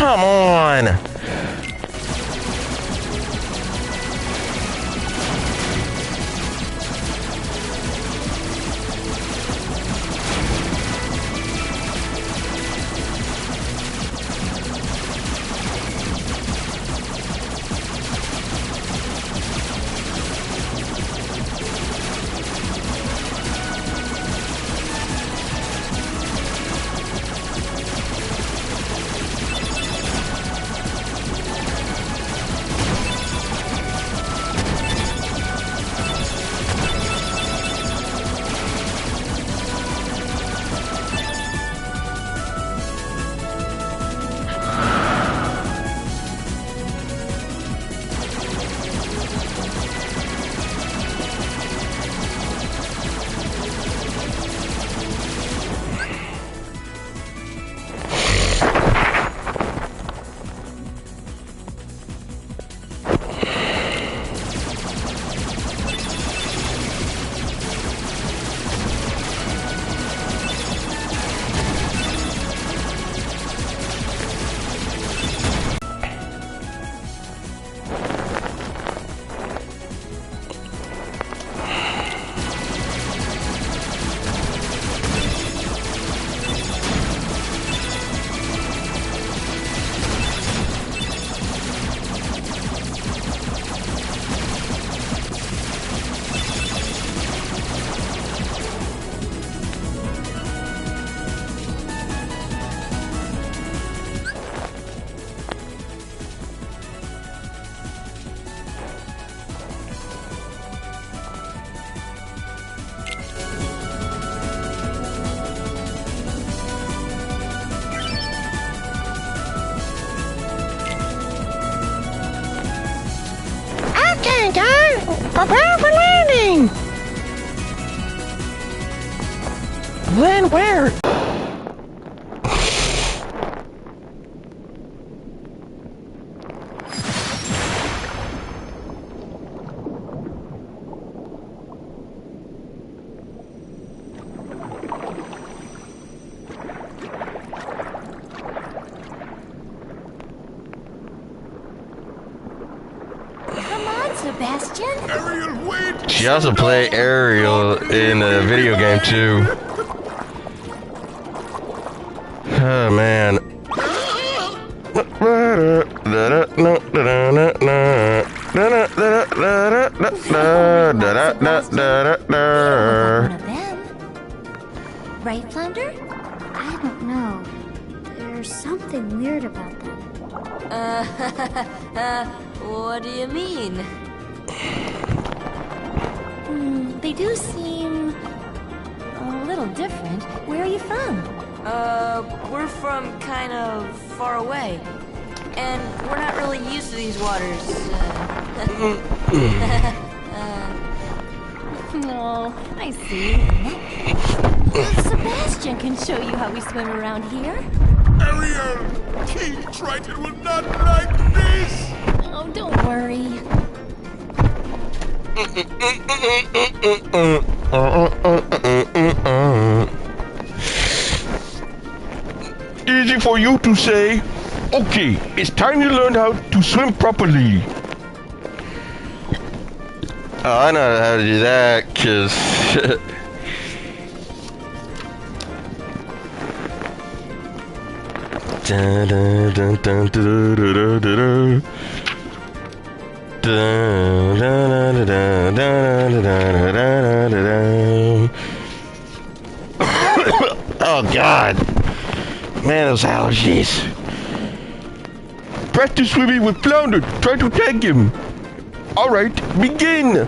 Come on. Prepare for landing! Land where? Sebastian? Ariel, wait! She also played Ariel in a video game too. Oh man. Right, Flounder? I don't know. There's something weird about them. What do you mean? They do seem a little different. Where are you from? We're from kind of far away. And we're not really used to these waters. Oh, I see. Sebastian can show you how we swim around here. Ariel! King Triton will not like this! Oh, don't worry. Easy for you to say. Okay, it's time you learned how to swim properly. Oh, I know how to do that, cause dun, dun, dun, dun, dun, dun, dun, dun. Dun, dun, dun, dun, dun, dun, dun, dun, dun. Oh God, man, those allergies. Practice swimming with Flounder. Try to tag him. All right, begin.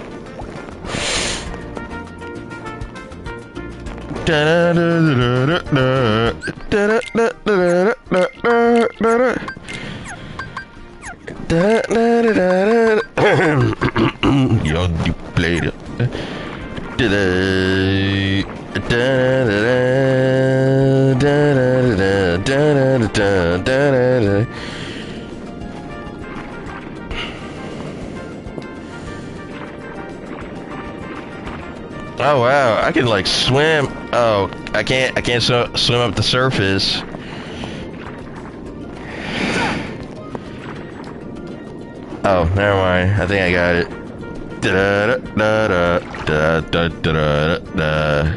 You're the player. Oh wow, I can like swim. Oh, I can't swim up the surface. Oh, never mind. I think I got it. Da-da-da-da-da-da-da-da-da.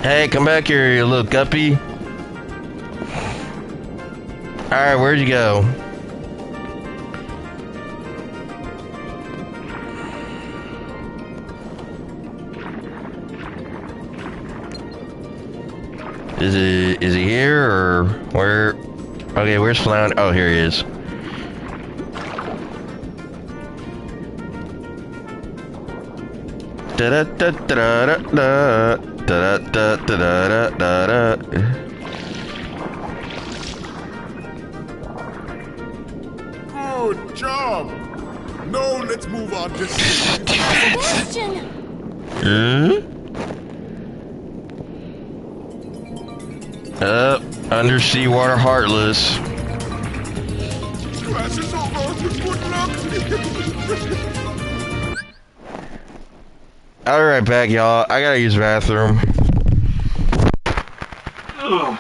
Hey, come back here, you little guppy. Alright, where'd you go? Is he here or where? Okay, where's Flounder? Oh, here he is. Da da da da da da da da da da da. Good job. No, let's move on to Sebastian! Undersea water heartless. Class is over. Good luck. I'll be right back, y'all. I gotta use the bathroom. Ugh.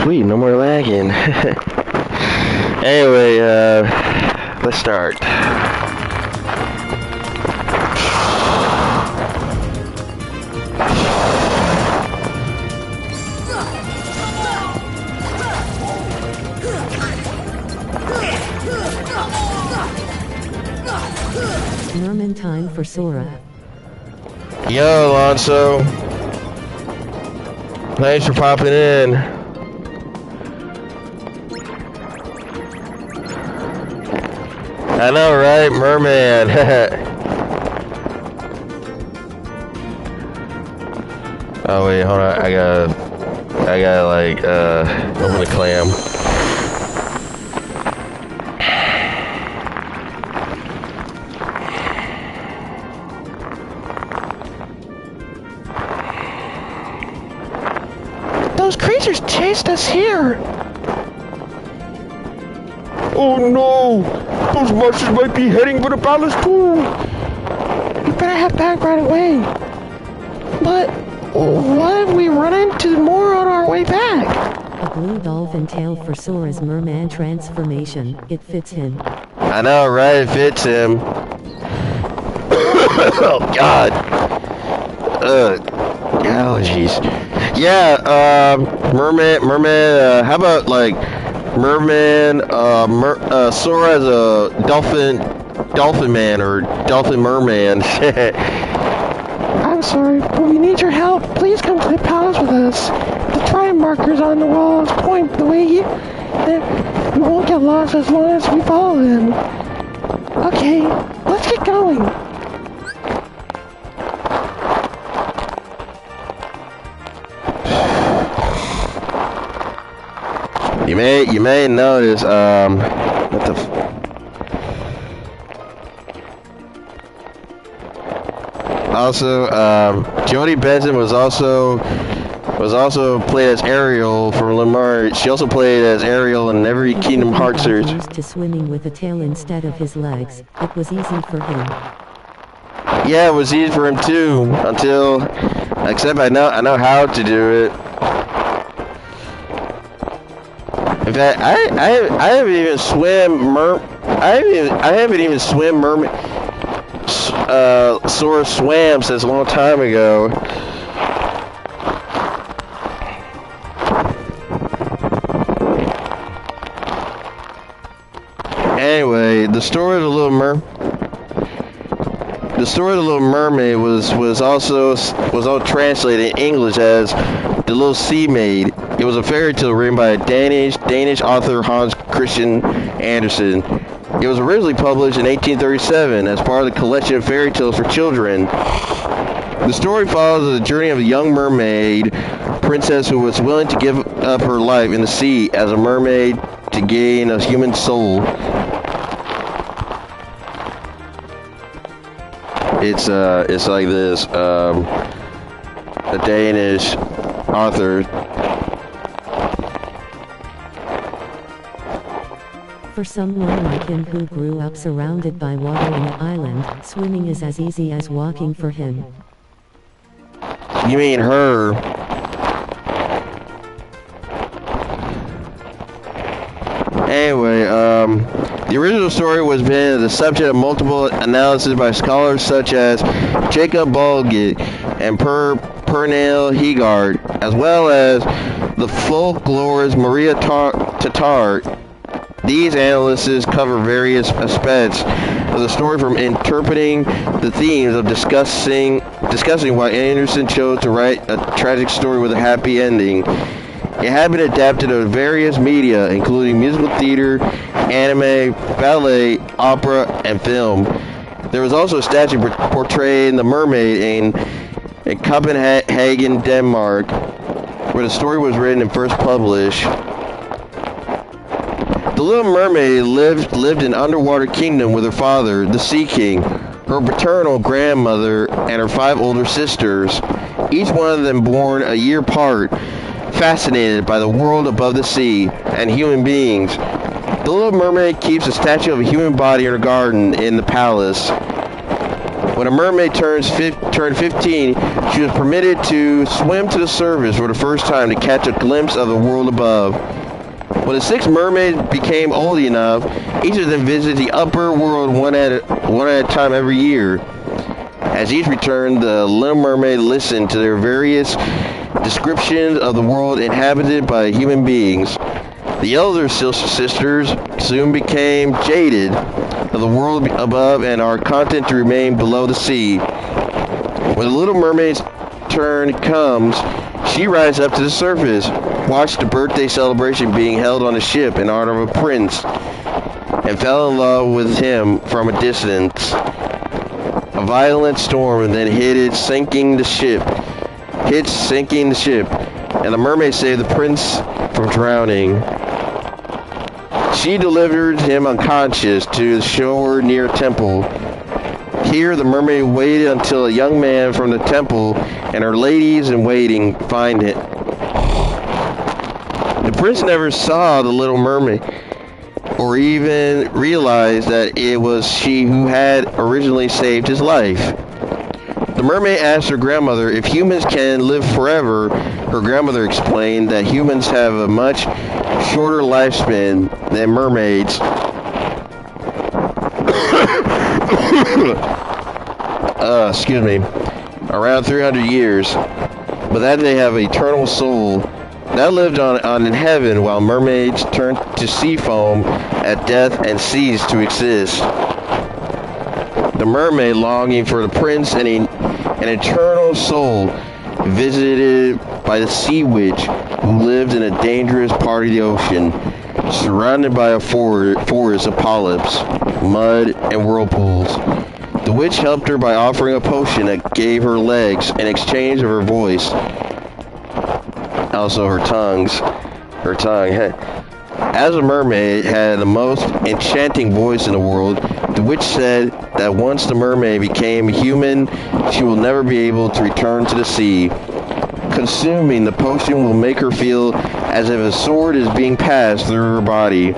sweet, no more lagging. Anyway, let's start. Merman time for Sora. Yo, Alonso. Thanks for popping in. I know, right? Merman. Oh wait, hold on. I gotta like open the clam. Those creatures chased us here. Oh no! Those monsters might be heading for the palace too! We better head back right away. But what if we run into more on our way back? A blue dolphin tail for Sora's merman transformation. It fits him. I know, right? It fits him. Oh God. Allergies. Yeah. Merman. How about like Merman? Sora as a dolphin man or dolphin merman. I'm sorry, but we need your help. Please come to the palace with us. The tribe markers on the walls point the way here. We won't get lost as long as we follow them. Okay, let's get going. You may notice, what the also, Jodie Benson was also played as Ariel from Mermaid. She also played as Ariel in every Kingdom Hearts series. He was used to swimming with a tail instead of his legs. It was easy for him. Yeah, it was easy for him too, except I know how to do it. In fact, I haven't even swim mermaid. Sora swam since a long time ago. Anyway, the story of the Little Mermaid was also translated in English as The Little Sea Maid. It was a fairy tale written by a Danish author Hans Christian Andersen. It was originally published in 1837 as part of the collection of fairy tales for children. The story follows the journey of a young mermaid princess who was willing to give up her life in the sea as a mermaid to gain a human soul. It's like this, a Danish author. For someone like him who grew up surrounded by water on the island, swimming is as easy as walking for him. You mean her? Anyway, the original story was been the subject of multiple analyses by scholars such as Jacob Balget and Pernille Hegard, as well as the folklorist Maria Tatar. These analyses cover various aspects of the story, from interpreting the themes of discussing why Anderson chose to write a tragic story with a happy ending. It had been adapted to various media, including musical theater, anime, ballet, opera, and film. There was also a statue portraying the mermaid in Copenhagen, Denmark, where the story was written and first published. The Little Mermaid lived in an underwater kingdom with her father, the Sea King, her paternal grandmother, and her 5 older sisters, each one of them born a year apart, fascinated by the world above the sea and human beings. The Little Mermaid keeps a statue of a human body in her garden in the palace. When a mermaid turned 15, she was permitted to swim to the surface for the first time to catch a glimpse of the world above. When the 6 mermaids became old enough, each of them visited the upper world one at a time every year. As each returned, the Little Mermaid listened to their various descriptions of the world inhabited by human beings. The elder sisters soon became jaded of the world above and are content to remain below the sea. When the Little Mermaid's turn comes, she rises up to the surface, watched the birthday celebration being held on a ship in honor of a prince, and fell in love with him from a distance. A violent storm then hit sinking the ship, and the mermaid saved the prince from drowning. She delivered him unconscious to the shore near a temple. Here the mermaid waited until a young man from the temple and her ladies in waiting find it. The prince never saw the Little Mermaid, or even realized that it was she who had originally saved his life. The mermaid asked her grandmother if humans can live forever. Her grandmother explained that humans have a much shorter lifespan than mermaids. Excuse me, around 300 years, but that they have an eternal soul. That lived on in heaven, while mermaids turned to sea foam at death and ceased to exist. The mermaid, longing for the prince and an eternal soul, visited by the sea witch, who lived in a dangerous part of the ocean, surrounded by a forest of polyps, mud, and whirlpools. The witch helped her by offering a potion that gave her legs in exchange of her voice. Also her tongue. As a mermaid had the most enchanting voice in the world, the witch said that once the mermaid became human, she will never be able to return to the sea. Consuming the potion will make her feel as if a sword is being passed through her body.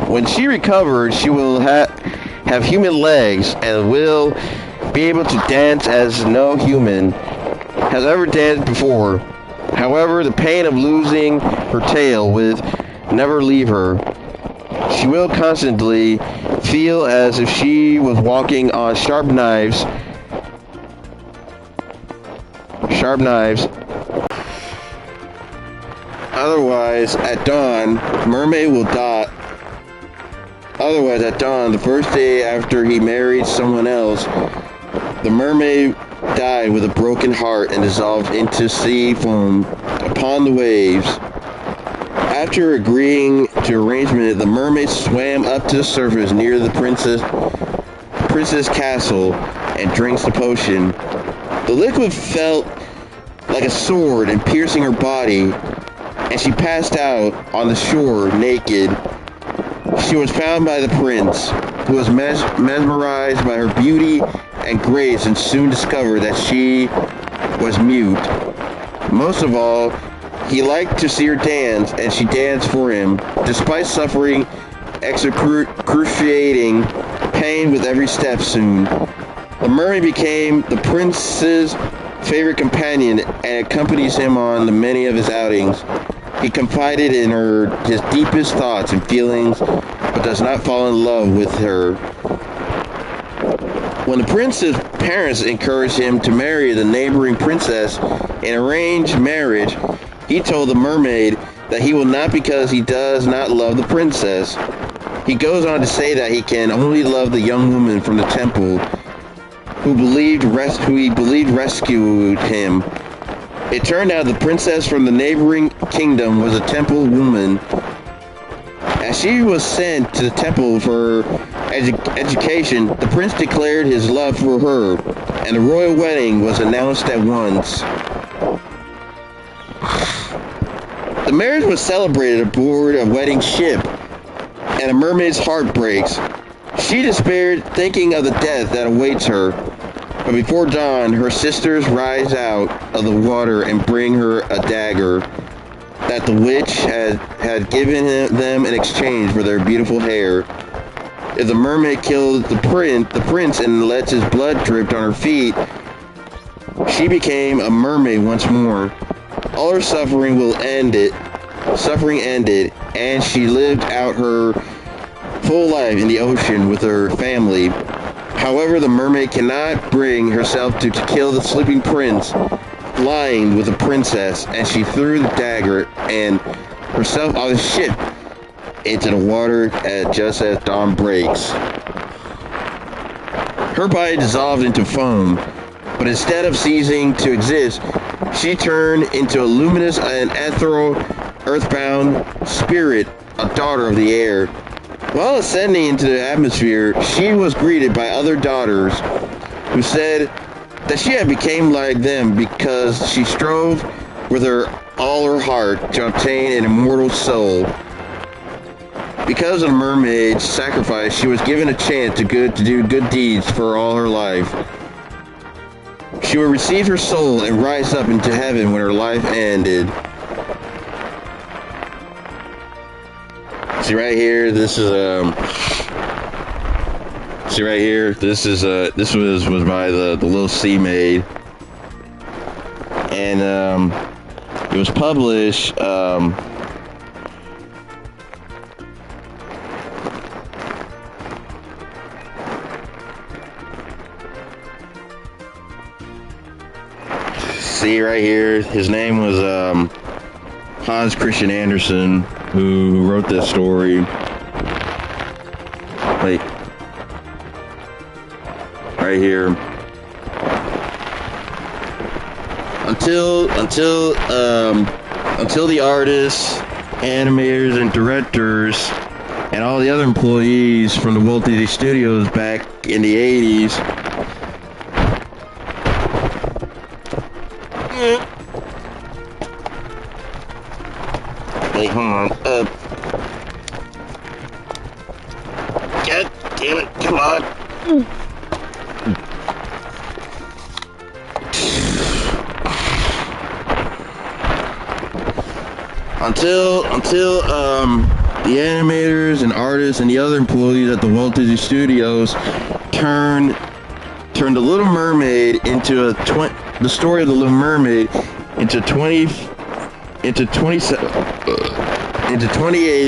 When she recovers, she will have human legs and will be able to dance as no human has ever danced before. However, the pain of losing her tail will never leave her. She will constantly feel as if she was walking on sharp knives. Otherwise, at dawn, the first day after he married someone else, the mermaid died with a broken heart and dissolved into sea foam upon the waves. After agreeing to arrangement, the mermaid swam up to the surface near the princess castle and drinks the potion. The liquid felt like a sword and piercing her body, and she passed out on the shore naked. She was found by the prince, who was mesmerized by her beauty and grace and soon discovered that she was mute. Most of all, he liked to see her dance, and she danced for him, despite suffering excruciating pain with every step soon. The mermaid became the prince's favorite companion and accompanies him on many of his outings. He confided in her his deepest thoughts and feelings, but does not fall in love with her. When the prince's parents encouraged him to marry the neighboring princess in arranged marriage, he told the mermaid that he will not because he does not love the princess. He goes on to say that he can only love the young woman from the temple who he believed rescued him. It turned out the princess from the neighboring kingdom was a temple woman. As she was sent to the temple for education, the prince declared his love for her, and the royal wedding was announced at once. The marriage was celebrated aboard a wedding ship, and a mermaid's heart breaks. She despaired, thinking of the death that awaits her. But before dawn, her sisters rise out of the water and bring her a dagger that the witch had given them in exchange for their beautiful hair. if the mermaid kills the prince and lets his blood drip on her feet, she became a mermaid once more. All her suffering ended, and she lived out her full life in the ocean with her family. However, the mermaid cannot bring herself to kill the sleeping prince, lying with the princess, and she threw the dagger and herself on the ship into the water just as dawn breaks. Her body dissolved into foam, but instead of ceasing to exist, she turned into a luminous and ethereal, earthbound spirit, a daughter of the air. While ascending into the atmosphere, she was greeted by other daughters who said that she had become like them because she strove with all her heart to obtain an immortal soul. Because of the mermaid's sacrifice, she was given a chance to do good deeds for all her life. She would receive her soul and rise up into heaven when her life ended. See right here, this was by the Little Sea Maid, and it was published see right here, his name was Hans Christian Andersen, who wrote this story. Like right here. Until the artists, animators, and directors, and all the other employees from the Walt Disney Studios back in the 80s Wait, hold on. God damn it, come on. Until the animators and artists and the other employees at the Walt Disney Studios turned The Little Mermaid into the story of The Little Mermaid into 28th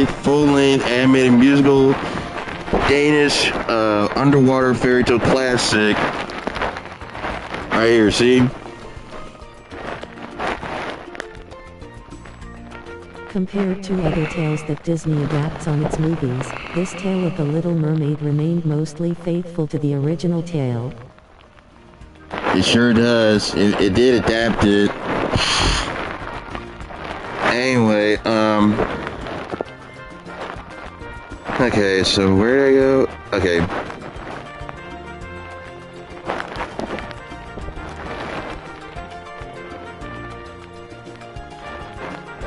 full-length animated musical Danish underwater fairy tale classic. Right here, see? Compared to other tales that Disney adapts on its movies, this tale of The Little Mermaid remained mostly faithful to the original tale. It sure does. It did adapt it. Anyway, okay, so where did I go? Okay.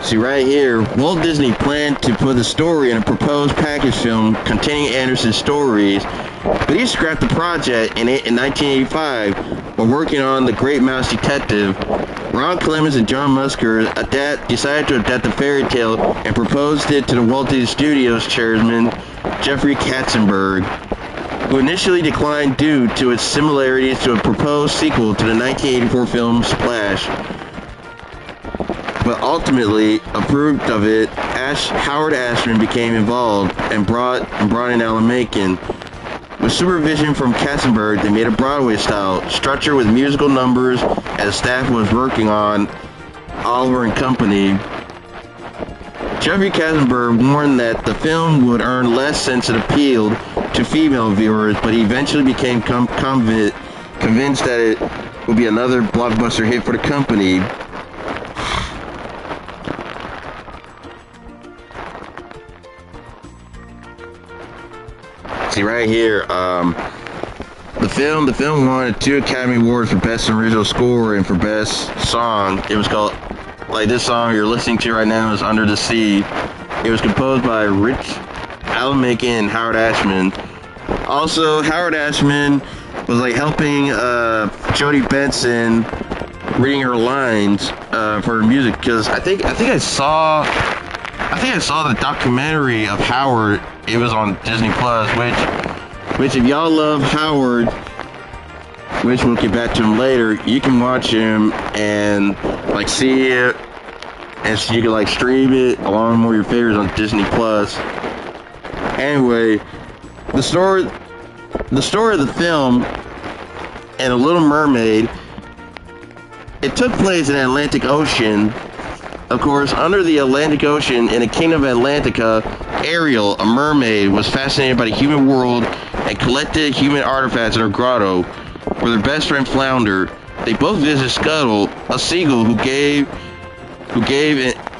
See right here, Walt Disney planned to put the story in a proposed package film containing Anderson's stories, but he scrapped the project in 1985 while working on The Great Mouse Detective. Ron Clements and John Musker decided to adapt the fairy tale and proposed it to the Walt Disney Studios chairman, Jeffrey Katzenberg, who initially declined due to its similarities to a proposed sequel to the 1984 film Splash, but ultimately approved of it. Howard Ashman became involved and brought in Alan Menken. With supervision from Katzenberg, they made a Broadway-style structure with musical numbers as staff was working on Oliver and Company. Jeffrey Katzenberg warned that the film would earn less sense of appeal to female viewers, but he eventually became convinced that it would be another blockbuster hit for the company. See right here, the film won 2 Academy Awards for Best Original Score and for Best Song. It was called, like this song you're listening to right now is Under the Sea. It was composed by Alan Menken and Howard Ashman. Also, Howard Ashman was like helping Jodie Benson reading her lines for her music, because I think I saw the documentary of Howard. It was on Disney Plus, which Which, if y'all love Howard, which we'll get back to him later, you can watch him and like see it, and so you can like stream it along with your favorites on Disney Plus. Anyway, the story of the film and The Little Mermaid, it took place in the Atlantic Ocean. Of course, under the Atlantic Ocean in the Kingdom of Atlantica, Ariel, a mermaid, was fascinated by the human world and collected human artifacts in her grotto with her best friend Flounder. They both visited Scuttle, a seagull who gave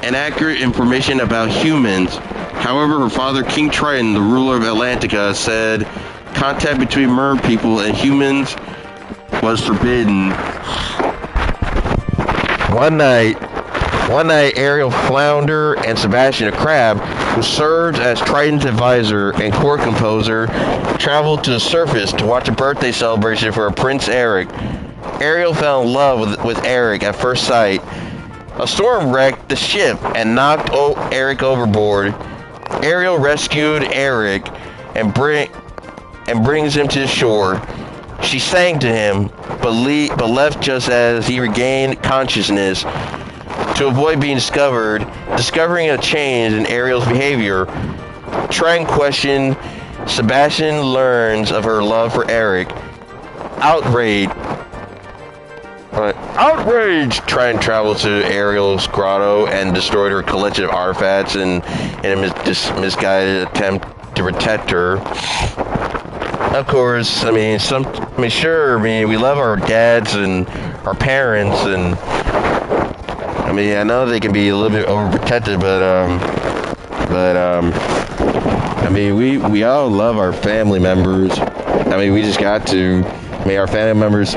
inaccurate information about humans. However, her father, King Triton, the ruler of Atlantica, said contact between mer people and humans was forbidden. One night, Ariel, Flounder, and Sebastian the Crab, who served as Triton's advisor and court composer, traveled to the surface to watch a birthday celebration for Prince Eric. Ariel fell in love with Eric at first sight. A storm wrecked the ship and knocked Eric overboard. Ariel rescued Eric and brings him to the shore. She sang to him, but left just as he regained consciousness. To avoid being discovering a change in Ariel's behavior, trying to question, Sebastian learns of her love for Eric. Outraged, Triton traveled to Ariel's grotto and destroyed her collection of artifacts in a misguided attempt to protect her. Of course, we love our dads and our parents, and I know they can be a little bit overprotective, but we all love our family members. We just got to. Our family members